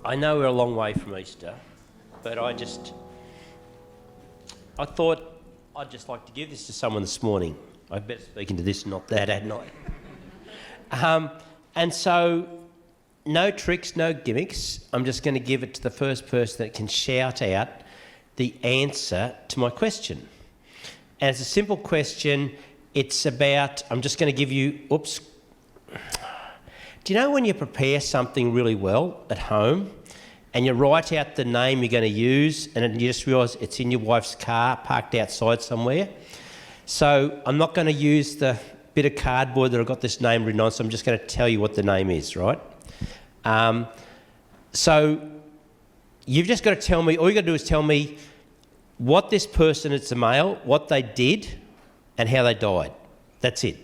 I know we're a long way from Easter, but I thought I'd just like to give this to someone this morning. I'd better speak into this, not that, hadn't I? And so, no tricks, no gimmicks. I'm just going to give it to the first person that can shout out the answer to my question. And it's a simple question. It's about, I'm just going to give you, do you know when you prepare something really well at home and you write out the name you're going to use and then you just realise it's in your wife's car parked outside somewhere? So I'm not going to use the bit of cardboard that I've got this name written on, so I'm just going to tell you what the name is, right? So you've just got to tell me, all you've got to do is tell me what this person, it's a male, what they did and how they died. That's it,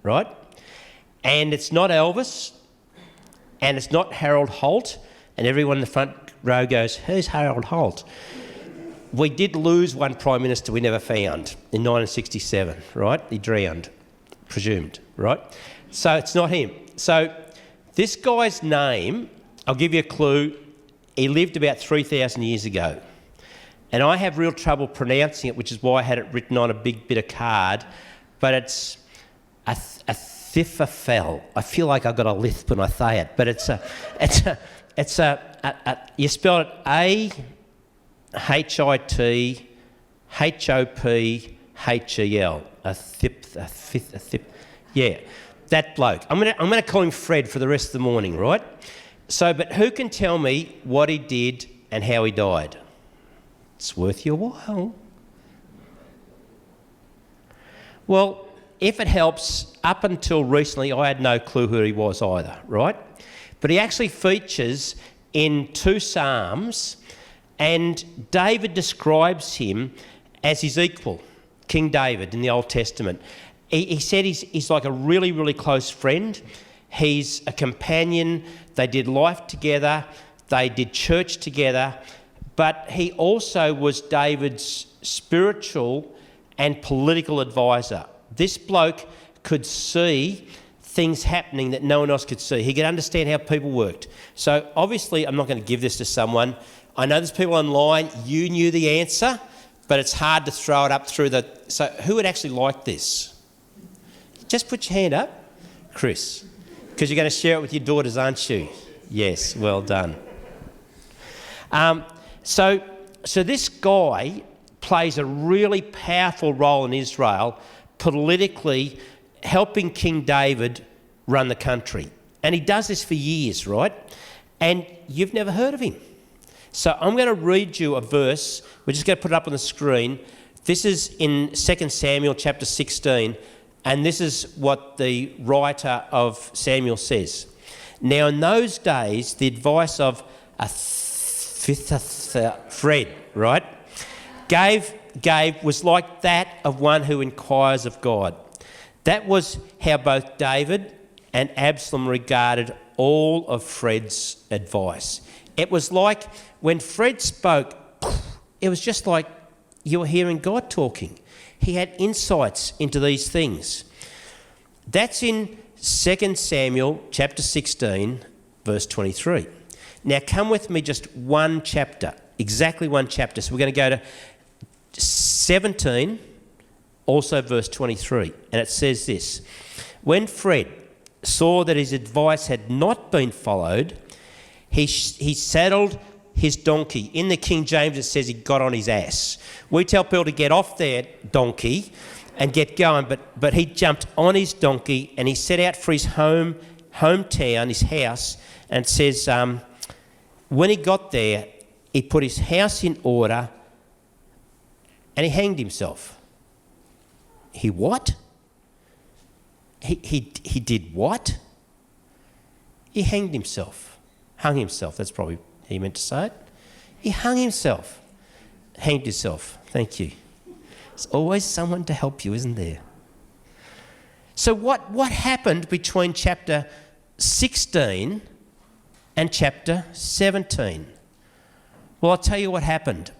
right? And it's not Elvis and it's not Harold Holt, and everyone in the front row goes, who's Harold Holt? We did lose one Prime Minister we never found in 1967, right? He drowned, presumed, right? So it's not him. So this guy's name, I'll give you a clue, he lived about 3,000 years ago. And I have real trouble pronouncing it, which is why I had it written on a big bit of card, but it's Ahithophel. I feel like I've got a lisp when I say it, but you spell it Ahithophel. Yeah, that bloke. I'm gonna call him Fred for the rest of the morning, right? So, but who can tell me what he did and how he died? It's worth your while. Well, if it helps, up until recently, I had no clue who he was either, right? But he actually features in 2 Psalms, and David describes him as his equal, King David in the Old Testament. He said he's like a really, really close friend. He's a companion. They did life together. They did church together. But he also was David's spiritual and political advisor. This bloke could see things happening that no one else could see. He could understand how people worked. So obviously I'm not going to give this to someone. I know there's people online, you knew the answer, but it's hard to throw it up through the... So who would actually like this? Just put your hand up. Chris, because you're going to share it with your daughters, aren't you? Yes, well done. So this guy plays a really powerful role in Israel, politically helping King David run the country. And he does this for years, right? And you've never heard of him. So I'm going to read you a verse. We're just going to put it up on the screen. This is in 2 Samuel chapter 16, and this is what the writer of Samuel says. Now in those days, the advice of Fred, right, gave was like that of one who inquires of God. That was how both David and Absalom regarded all of Fred's advice. It was like when Fred spoke, it was just like you were hearing God talking. He had insights into these things. That's in 2 Samuel chapter 16, verse 23. Now come with me just one chapter, exactly one chapter. So we're going to go to 17, also verse 23. And it says this: when Fred saw that his advice had not been followed, he saddled his donkey. In the King James it says he got on his ass. We tell people to get off their donkey and get going, but he jumped on his donkey and he set out for his hometown, his house, and it says when he got there, he put his house in order and he hanged himself. He what? He did what? He hanged himself. Hung himself, that's probably how he meant to say it. He hung himself. Hanged himself. Thank you. There's always someone to help you, isn't there? So what happened between chapter 16 and chapter 17? Well, I'll tell you what happened.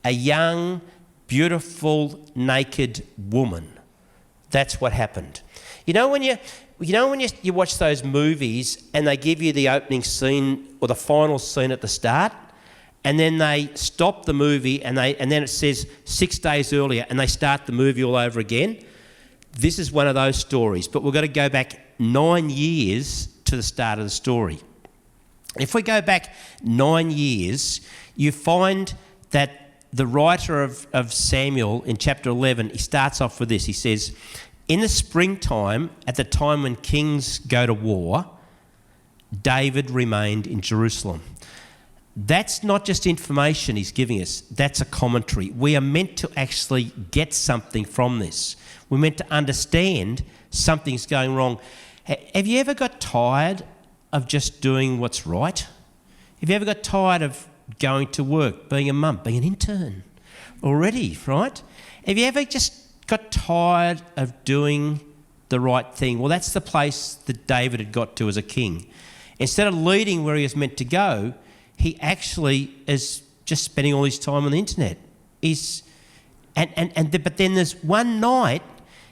A young, beautiful, naked woman That's what happened. You watch those movies and they give you the opening scene or the final scene at the start, and then they stop the movie and then it says 6 days earlier and they start the movie all over again. This is one of those stories, but we've got to go back 9 years to the start of the story. If we go back 9 years, you find that the writer of Samuel in chapter 11, he starts off with this. He says, in the springtime, at the time when kings go to war, David remained in Jerusalem. That's not just information he's giving us, that's a commentary. We are meant to actually get something from this. We're meant to understand something's going wrong. Have you ever got tired of just doing what's right? Have you ever got tired of going to work, being a mum, being an intern already, right? Have you ever just got tired of doing the right thing? Well, that's the place that David had got to as a king. Instead of leading where he was meant to go, he actually is just spending all his time on the internet. But then there's one night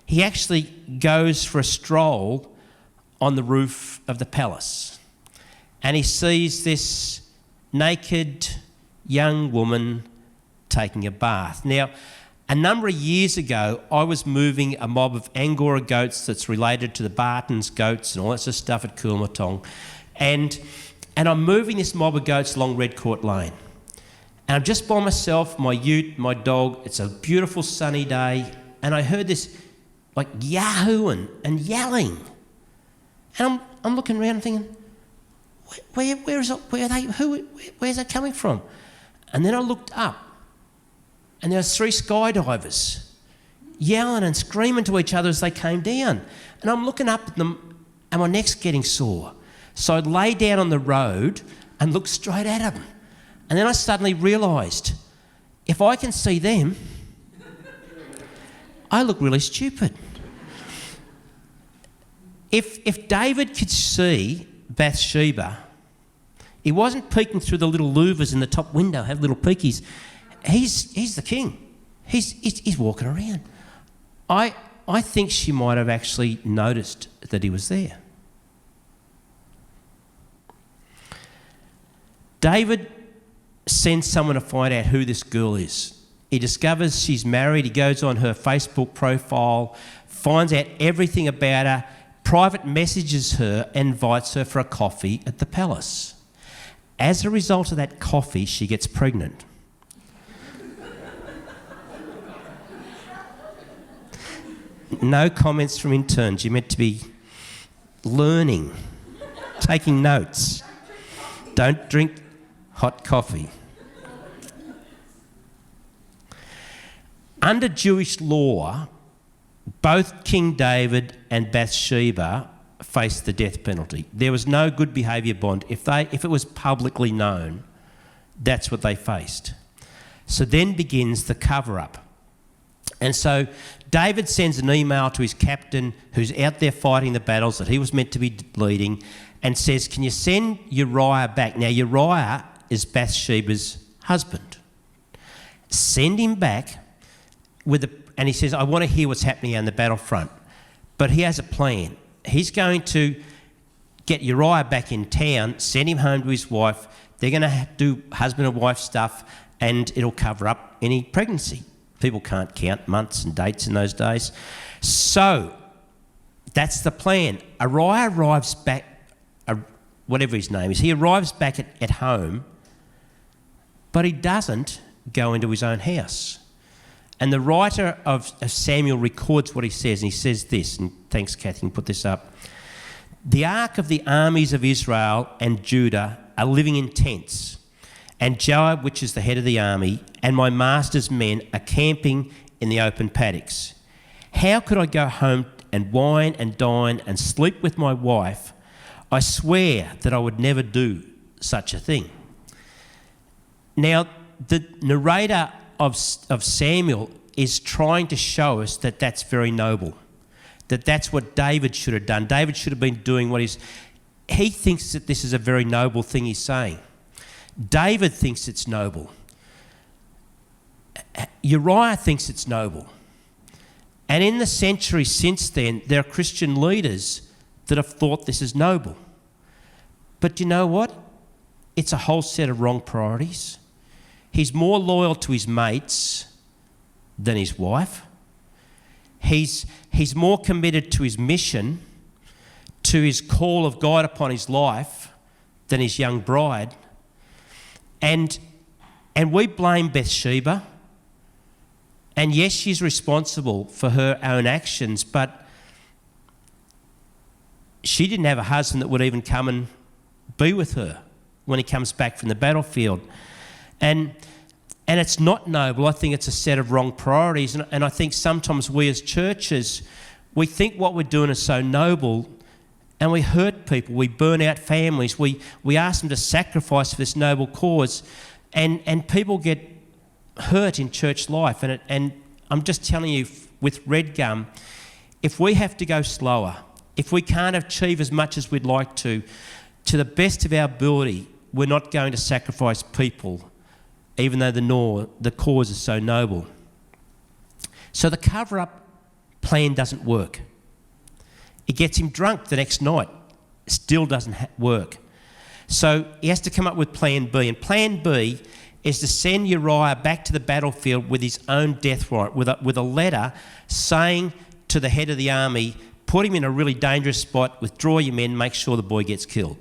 he actually goes for a stroll on the roof of the palace, and he sees this naked young woman taking a bath. Now, a number of years ago, I was moving a mob of Angora goats that's related to the Bartons goats and all that sort of stuff at Coolmatong. And I'm moving this mob of goats along Red Court Lane. And I'm just by myself, my ute, my dog. It's a beautiful sunny day. And I heard this like yahooing and yelling. And I'm looking around and thinking, where's that coming from? And then I looked up, and there was 3 skydivers yelling and screaming to each other as they came down. And I'm looking up at them, and my neck's getting sore. So I lay down on the road and looked straight at them. And then I suddenly realised, if I can see them, I look really stupid. If David could see Bathsheba, he wasn't peeking through the little louvers in the top window, have little peekies. He's the king. He's walking around. I think she might have actually noticed that he was there. David sends someone to find out who this girl is. He discovers she's married. He goes on her Facebook profile, finds out everything about her, private messages her, and invites her for a coffee at the palace. As a result of that coffee, she gets pregnant. No comments from interns. You're meant to be learning, taking notes. Don't drink hot coffee. Under Jewish law, both King David and Bathsheba faced the death penalty. There was no good behaviour bond. If it was publicly known, that's what they faced. So then begins the cover-up. And so David sends an email to his captain who's out there fighting the battles that he was meant to be leading and says, can you send Uriah back? Now, Uriah is Bathsheba's husband. Send him back and he says, I want to hear what's happening on the battlefront. But he has a plan. He's going to get Uriah back in town, send him home to his wife. They're going to do husband and wife stuff, and it'll cover up any pregnancy. People can't count months and dates in those days. So that's the plan. Uriah arrives back, whatever his name is, he arrives back at home, but he doesn't go into his own house. And the writer of Samuel records what he says, and he says this, and thanks, Kathy, you can put this up. The ark of the armies of Israel and Judah are living in tents, and Joab, which is the head of the army, and my master's men are camping in the open paddocks. How could I go home and wine and dine and sleep with my wife? I swear that I would never do such a thing. Now, the narrator of Samuel is trying to show us that that's very noble, that that's what David should have done. David should have been doing what he thinks that this is a very noble thing he's saying. David thinks it's noble. Uriah thinks it's noble. And in the centuries since then, there are Christian leaders that have thought this is noble. But you know what? It's a whole set of wrong priorities. He's more loyal to his mates than his wife. He's more committed to his mission, to his call of God upon his life, than his young bride. And we blame Bathsheba. And yes, she's responsible for her own actions, but she didn't have a husband that would even come and be with her when he comes back from the battlefield. And it's not noble. I think it's a set of wrong priorities. And I think sometimes we as churches, we think what we're doing is so noble, and we hurt people. We burn out families. We ask them to sacrifice for this noble cause. And people get hurt in church life. And I'm just telling you, with Red Gum, if we have to go slower, if we can't achieve as much as we'd like to the best of our ability, we're not going to sacrifice people, even though the cause is so noble. So the cover-up plan doesn't work. It gets him drunk the next night. Still doesn't work. So he has to come up with plan B. And plan B is to send Uriah back to the battlefield with his own death warrant, with a letter saying to the head of the army, put him in a really dangerous spot, withdraw your men, make sure the boy gets killed.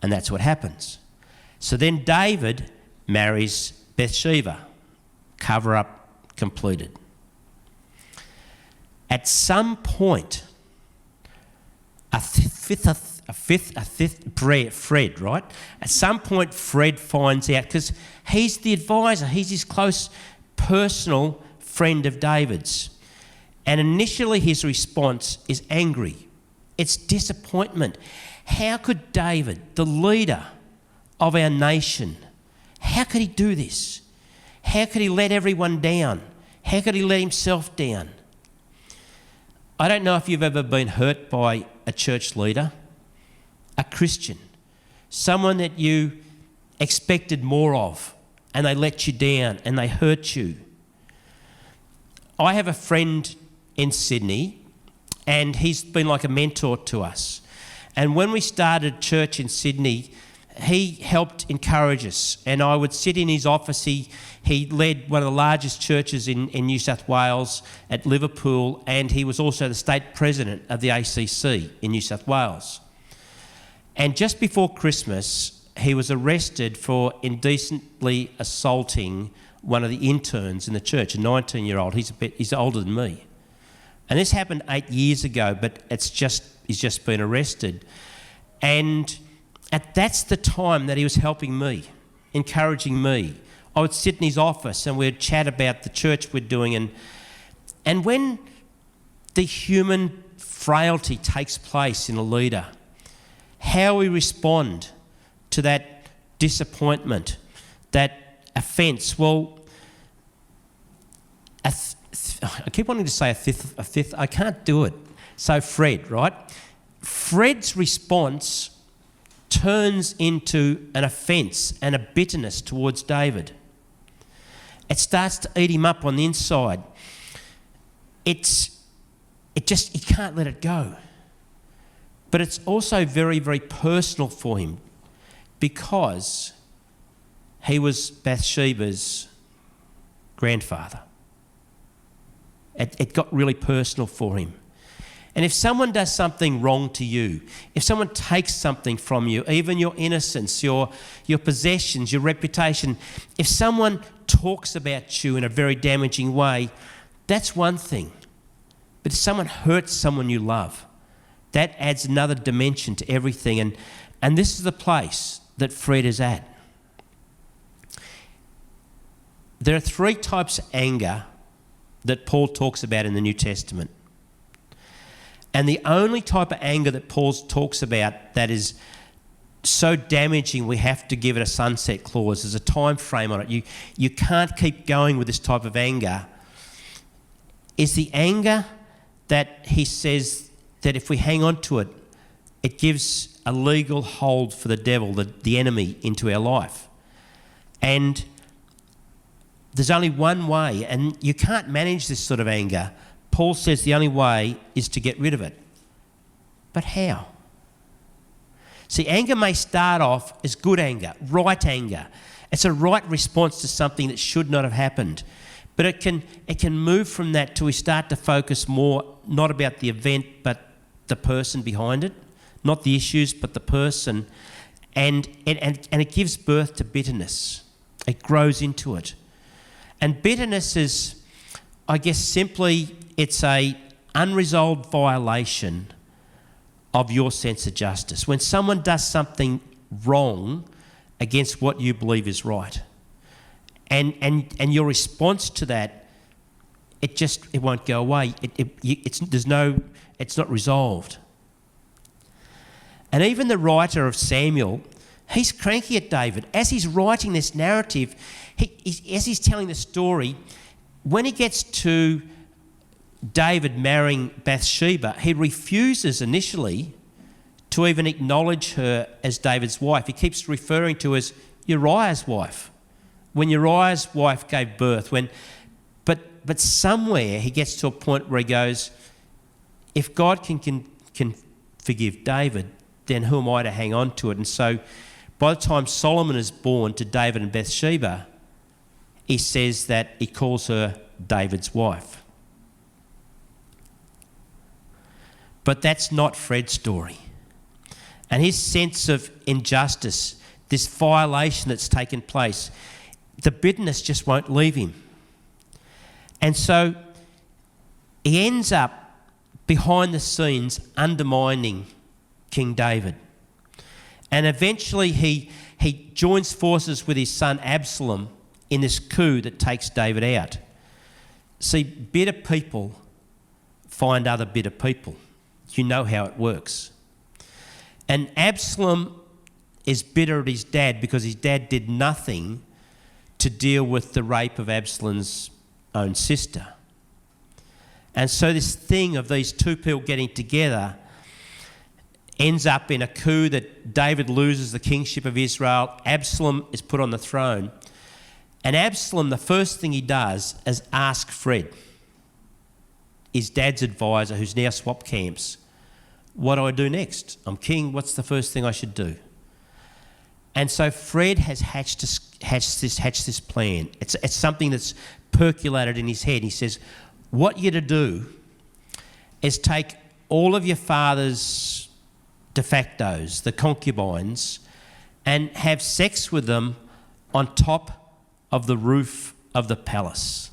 And that's what happens. So then David marries Bathsheba. Cover up completed. At some point, Fred, right? At some point, Fred finds out, because he's the advisor, he's his close personal friend of David's. And initially his response is angry. It's disappointment. How could David, the leader of our nation, how could he do this? How could he let everyone down? How could he let himself down? I don't know if you've ever been hurt by a church leader, a Christian, someone that you expected more of, and they let you down and they hurt you. I have a friend in Sydney, and he's been like a mentor to us. And when we started church in Sydney, he helped encourage us. And I would sit in his office. He led one of the largest churches in New South Wales at Liverpool, and he was also the state president of the ACC in New South Wales. And just before Christmas, he was arrested for indecently assaulting one of the interns in the church, a 19-year-old. He's older than me. And this happened 8 years ago, but he's just been arrested. And that's the time that he was helping me, encouraging me. I would sit in his office and we'd chat about the church we're doing. And when the human frailty takes place in a leader, how we respond to that disappointment, that offence. Well, I keep wanting to say a fifth. I can't do it. So Fred, right? Fred's response turns into an offence and a bitterness towards David. It starts to eat him up on the inside. He can't let it go. But it's also very, very personal for him, because he was Bathsheba's grandfather. It got really personal for him. And if someone does something wrong to you, if someone takes something from you, even your innocence, your possessions, your reputation, if someone talks about you in a very damaging way, that's one thing. But if someone hurts someone you love, that adds another dimension to everything. And this is the place that Fred is at. There are three types of anger that Paul talks about in the New Testament. And the only type of anger that Paul talks about that is so damaging we have to give it a sunset clause. There's a time frame on it. You can't keep going with this type of anger. Is the anger that he says that if we hang on to it, it gives a legal hold for the devil, the enemy, into our life. And there's only one way, and you can't manage this sort of anger. Paul says the only way is to get rid of it. But how? See, anger may start off as good anger, right anger. It's a right response to something that should not have happened. But it can move from that till we start to focus more, not about the event, but the person behind it. Not the issues, but the person. And it gives birth to bitterness. It grows into it. And bitterness is, I guess, simply, it's a unresolved violation of your sense of justice. When someone does something wrong against what you believe is right, and your response to that, it won't go away. It's not resolved. And even the writer of Samuel, he's cranky at David. As he's writing this narrative, as he's telling the story, when he gets to David marrying Bathsheba, he refuses initially to even acknowledge her as David's wife. He keeps referring to her as Uriah's wife. When Uriah's wife gave birth, but somewhere he gets to a point where he goes, if God can forgive David, then who am I to hang on to it? And so by the time Solomon is born to David and Bathsheba, he says that he calls her David's wife. But that's not Fred's story. And his sense of injustice, this violation that's taken place, the bitterness just won't leave him. And so he ends up behind the scenes undermining King David. And eventually he joins forces with his son Absalom in this coup that takes David out. See, bitter people find other bitter people. You know how it works. And Absalom is bitter at his dad because his dad did nothing to deal with the rape of Absalom's own sister. And so this thing of these two people getting together ends up in a coup that David loses the kingship of Israel. Absalom is put on the throne. And Absalom, the first thing he does is ask Fred, his dad's advisor, who's now swapped camps, what do I do next? I'm king. What's the first thing I should do? And so Fred has hatched this plan. It's something that's percolated in his head. He says, what you're to do is take all of your father's de factos, the concubines, and have sex with them on top of the roof of the palace.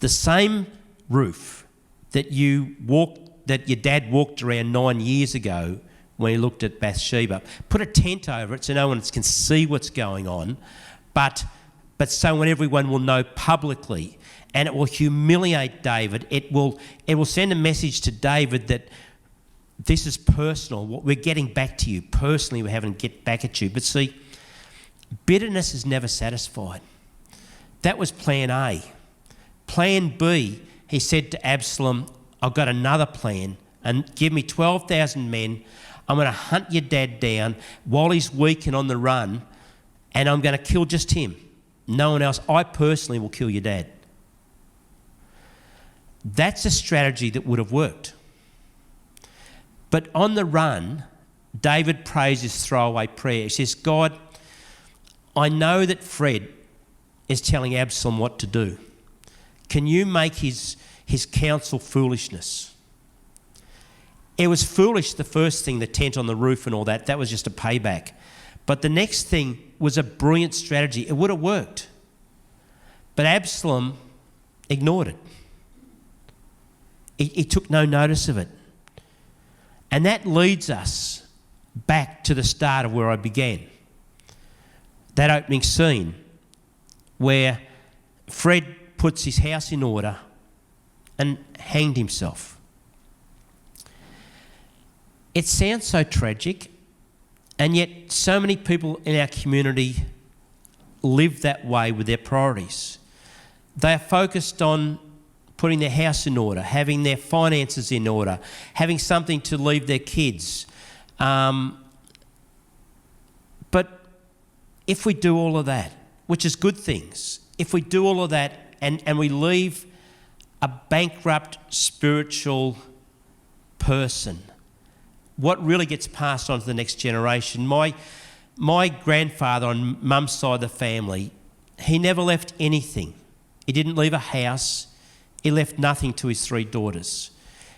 The same roof that your dad walked around 9 years ago when he looked at Bathsheba. Put a tent over it so no one can see what's going on, but so everyone will know publicly, and it will humiliate David. It will send a message to David that this is personal. We're getting back to you. Personally, we're having to get back at you. But see, bitterness is never satisfied. That was plan A. Plan B, he said to Absalom, I've got another plan, and give me 12,000 men. I'm going to hunt your dad down while he's weak and on the run, and I'm going to kill just him. No one else. I personally will kill your dad. That's a strategy that would have worked. But on the run, David prays his throwaway prayer. He says, God, I know that Fred is telling Absalom what to do. Can you make his counsel foolishness? It was foolish, the first thing, the tent on the roof and all that. That was just a payback. But the next thing was a brilliant strategy. It would have worked. But Absalom ignored it. He took no notice of it. And that leads us back to the start of where I began. That opening scene where Fred puts his house in order and hanged himself. It sounds so tragic, and yet so many people in our community live that way with their priorities. They are focused on putting their house in order, having their finances in order, having something to leave their kids. But if we do all of that, which is good things, if we do all of that and we leave a bankrupt spiritual person, what really gets passed on to the next generation? My grandfather on mum's side of the family, he never left anything. He didn't leave a house. He left nothing to his 3 daughters.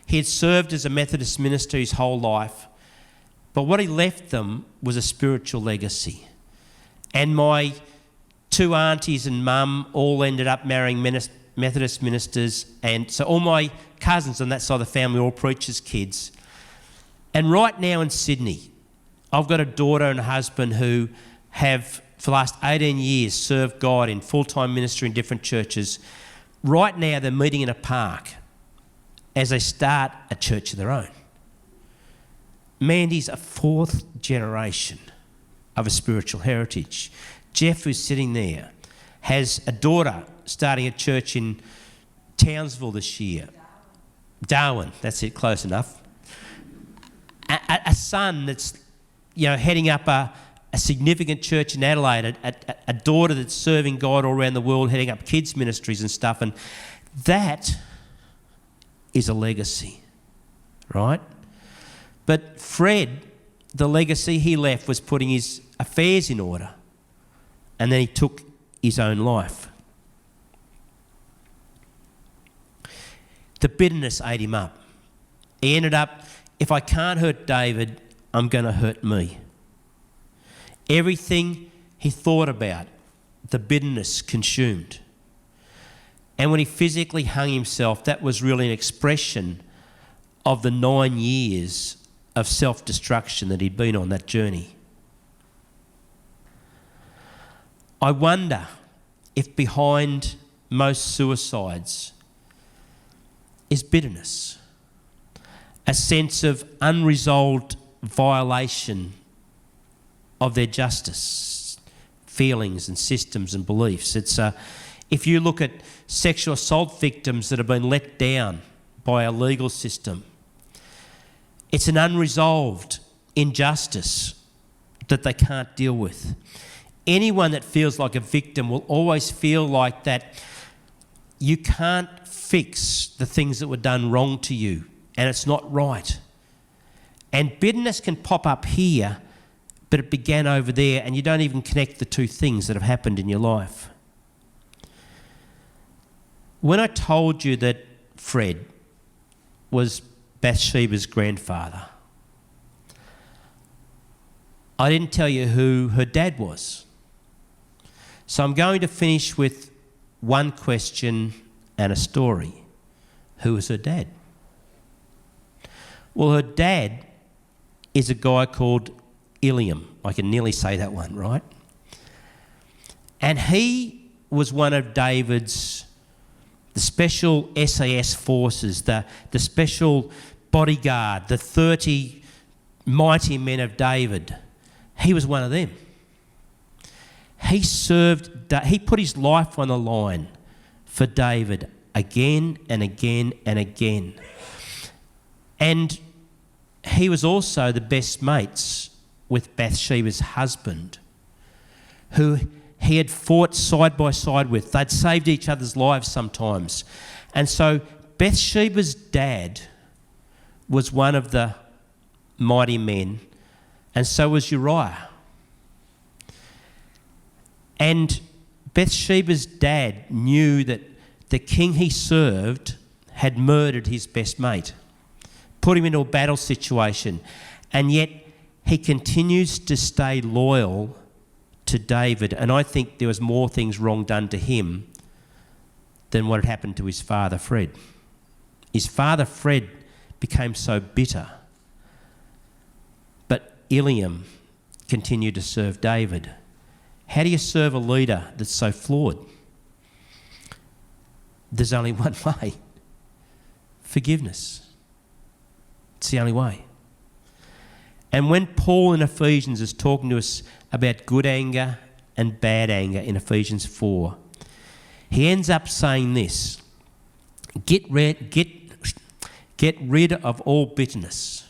He had served as a Methodist minister his whole life, but what he left them was a spiritual legacy. And my 2 aunties and mum all ended up marrying Methodist ministers, and so all my cousins on that side of the family are all preachers' kids. And right now in Sydney, I've got a daughter and a husband who have, for the last 18 years, served God in full-time ministry in different churches. Right now they're meeting in a park as they start a church of their own. Mandy's a 4th generation of a spiritual heritage. Jeff, who's sitting there, has a daughter starting a church in Townsville this year. Darwin, that's it, close enough. A son that's, heading up a significant church in Adelaide, a daughter that's serving God all around the world, heading up kids' ministries and stuff, and that is a legacy, right? But Fred, the legacy he left was putting his affairs in order, and then he took his own life. The bitterness ate him up. He ended up, if I can't hurt David, I'm going to hurt me. Everything he thought about, the bitterness consumed. And when he physically hung himself, that was really an expression of the 9 years of self-destruction that he'd been on, that journey. I wonder if behind most suicides is bitterness, a sense of unresolved violation of their justice, feelings and systems and beliefs. It's if you look at sexual assault victims that have been let down by our legal system, it's an unresolved injustice that they can't deal with. Anyone that feels like a victim will always feel like that you can't fix the things that were done wrong to you, and it's not right. And bitterness can pop up here, but it began over there, and you don't even connect the 2 things that have happened in your life. When I told you that Fred was Bathsheba's grandfather, I didn't tell you who her dad was. So I'm going to finish with one question and a story. Who was her dad? Well, her dad is a guy called Ilium. I can nearly say that one, right? And he was one of David's, the special SAS forces, the special bodyguard, the 30 mighty men of David. He was one of them. He put his life on the line for David again and again and again. And he was also the best mates with Bathsheba's husband, who he had fought side by side with. They'd saved each other's lives sometimes. And so Bathsheba's dad was one of the mighty men, and so was Uriah. And Bathsheba's dad knew that the king he served had murdered his best mate, put him into a battle situation, and yet he continues to stay loyal to David. And I think there was more things wrong done to him than what had happened to his father Fred. His father Fred became so bitter, but Ilium continued to serve David. How do you serve a leader that's so flawed? There's only one way. Forgiveness. It's the only way. And when Paul in Ephesians is talking to us about good anger and bad anger in Ephesians 4, he ends up saying this: get rid of all bitterness,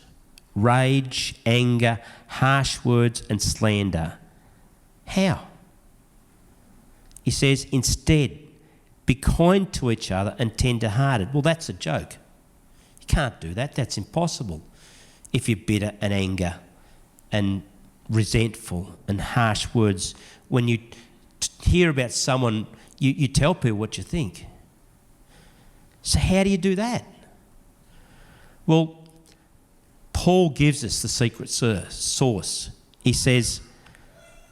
rage, anger, harsh words and slander. How? He says, instead, be kind to each other and tender-hearted. Well, that's a joke. You can't do that. That's impossible. If you're bitter and anger and resentful and harsh words, when you hear about someone, you tell people what you think. So how do you do that? Well, Paul gives us the secret sauce. He says,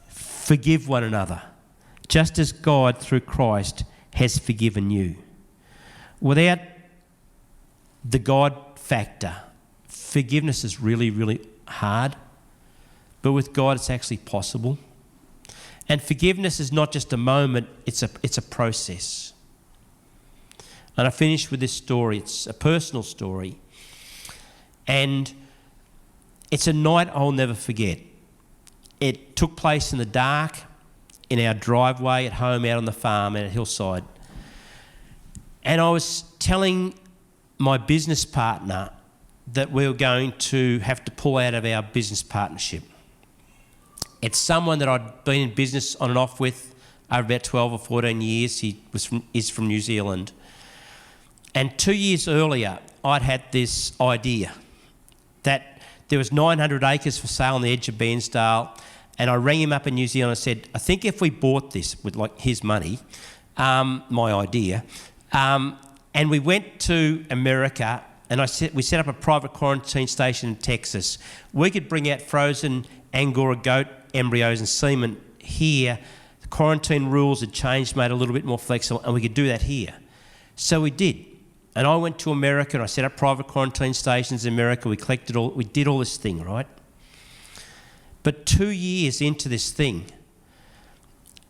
forgive one another, just as God through Christ has forgiven you. Without the God factor, forgiveness is really, really hard. But with God, it's actually possible. And forgiveness is not just a moment, it's a process. And I finish with this story. It's a personal story. And it's a night I'll never forget. It took place in the dark, in our driveway at home out on the farm at Hillside. And I was telling my business partner that we were going to have to pull out of our business partnership. It's someone that I'd been in business on and off with over about 12 or 14 years. He's from New Zealand. And 2 years earlier, I'd had this idea that there was 900 acres for sale on the edge of Bairnsdale, and I rang him up in New Zealand and said, I think if we bought this with like his money, my idea, and we went to America, and we set up a private quarantine station in Texas. We could bring out frozen Angora goat embryos and semen here. The quarantine rules had changed, made it a little bit more flexible, and we could do that here. So we did. And I went to America and I set up private quarantine stations in America. We did all this thing, right? But 2 years into this thing,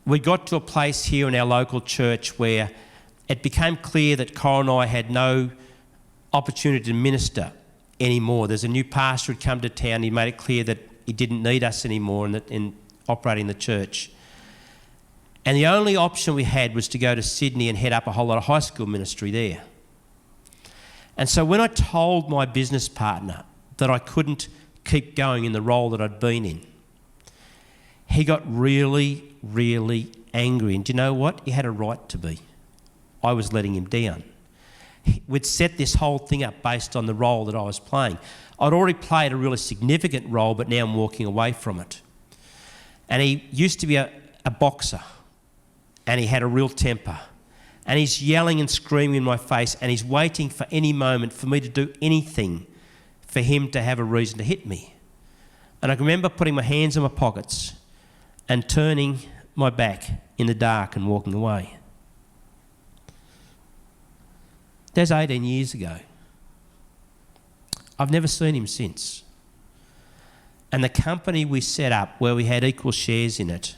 we got to a place here in our local church where it became clear that Cora and I had no opportunity to minister anymore. There's a new pastor who'd come to town. He made it clear that he didn't need us anymore in operating the church. And the only option we had was to go to Sydney and head up a whole lot of high school ministry there. And so when I told my business partner that I couldn't keep going in the role that I'd been in, he got really, really angry. And do you know what? He had a right to be. I was letting him down. We'd set this whole thing up based on the role that I was playing. I'd already played a really significant role, but now I'm walking away from it. And he used to be a boxer, and he had a real temper. And he's yelling and screaming in my face, and he's waiting for any moment for me to do anything for him to have a reason to hit me. And I can remember putting my hands in my pockets and turning my back in the dark and walking away. That's 18 years ago. I've never seen him since. And the company we set up, where we had equal shares in it,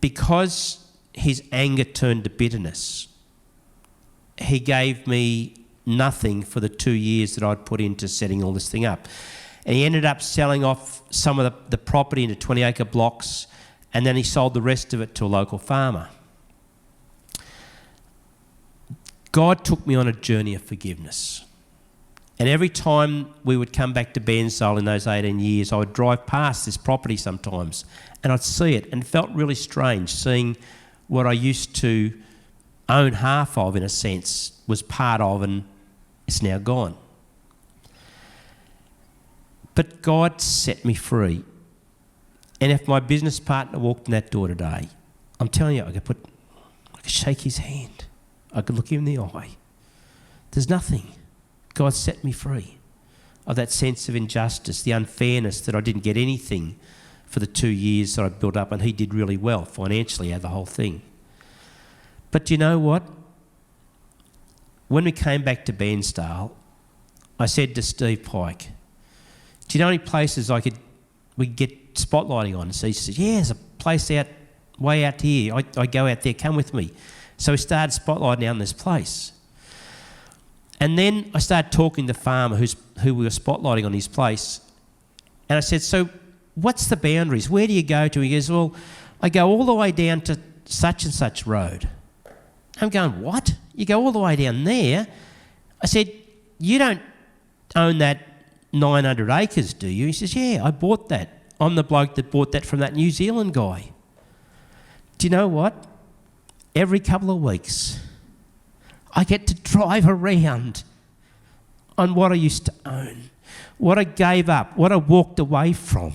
because his anger turned to bitterness, he gave me nothing for the 2 years that I'd put into setting all this thing up. And he ended up selling off some of the property into 20-acre blocks, and then he sold the rest of it to a local farmer. God took me on a journey of forgiveness. And every time we would come back to Bairnsdale in those 18 years, I would drive past this property sometimes and I'd see it, and it felt really strange seeing what I used to own half of, in a sense, was part of, and it's now gone. But God set me free. And if my business partner walked in that door today, I'm telling you, I could shake his hand. I could look him in the eye. There's nothing. God set me free of that sense of injustice, the unfairness that I didn't get anything for the 2 years that I built up, and he did really well financially out of the whole thing. But do you know what? When we came back to Bairnsdale, I said to Steve Pike, do you know any places we could get spotlighting on? So he said, yeah, there's a place way out here. I go out there, come with me. So we started spotlighting on this place. And then I started talking to the farmer who we were spotlighting on his place. And I said, so what's the boundaries? Where do you go to? He goes, well, I go all the way down to such and such road. I'm going, what? You go all the way down there? I said, you don't own that 900 acres, do you? He says, yeah, I bought that. I'm the bloke that bought that from that New Zealand guy. Do you know what? every couple of weeks, I get to drive around on what I used to own, what I gave up, what I walked away from.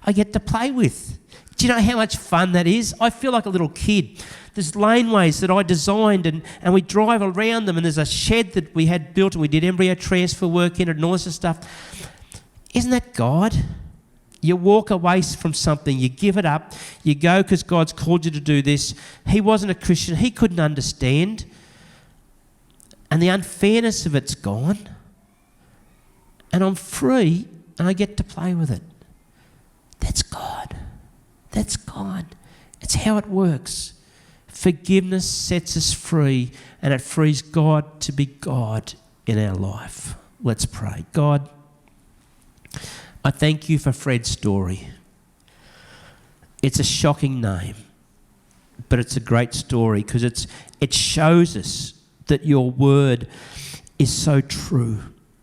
I get to play with. Do you know how much fun that is? I feel like a little kid. There's laneways that I designed and we drive around them, and there's a shed that we had built and we did embryo transfer work in it and all this stuff. Isn't that God? You walk away from something, you give it up, you go because God's called you to do this. He wasn't a Christian, he couldn't understand. And the unfairness of it's gone. And I'm free and I get to play with it. That's God. That's God. It's how it works. Forgiveness sets us free, and it frees God to be God in our life. Let's pray. God, I thank you for Fred's story. It's a shocking name, but it's a great story because it shows us that your word is so true.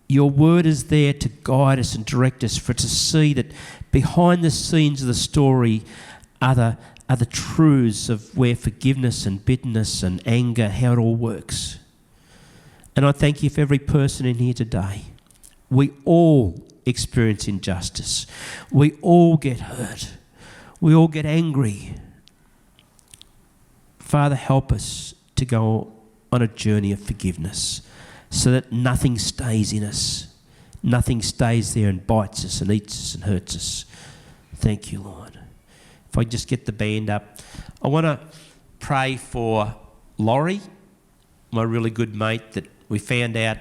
Your word is there to guide us and direct us, for to see that behind the scenes of the story are the truths of where forgiveness and bitterness and anger, how it all works. And I thank you for every person in here today. We all experience injustice. We all get hurt. We all get angry. Father, help us to go on a journey of forgiveness so that nothing stays in us. Nothing stays there and bites us and eats us and hurts us. Thank you, Lord. If I just get the band up. I want to pray for Laurie, my really good mate that we found out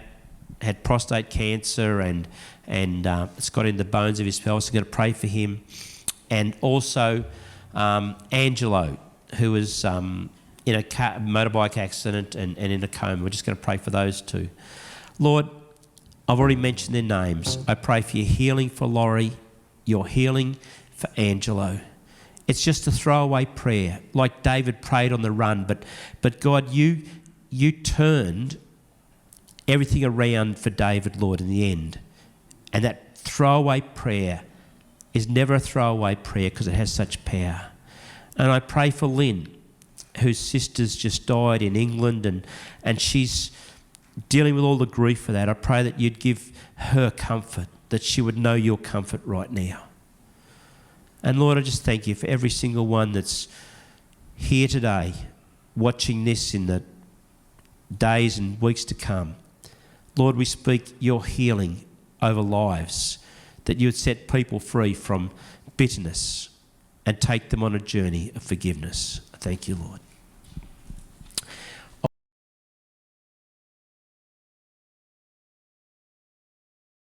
had prostate cancer and it's got in the bones of his pelvis. I'm going to pray for him. And also Angelo, who was in a motorbike accident and in a coma. We're just going to pray for those two. Lord, I've already mentioned their names. I pray for your healing for Laurie, your healing for Angelo. It's just a throwaway prayer, like David prayed on the run. But God, you turned everything around for David, Lord, in the end. And that throwaway prayer is never a throwaway prayer because it has such power. And I pray for Lynn, whose sister's just died in England and she's dealing with all the grief for that. I pray that you'd give her comfort, that she would know your comfort right now. And Lord, I just thank you for every single one that's here today, watching this in the days and weeks to come. Lord, we speak your healing over lives, that you would set people free from bitterness and take them on a journey of forgiveness. Thank you, Lord.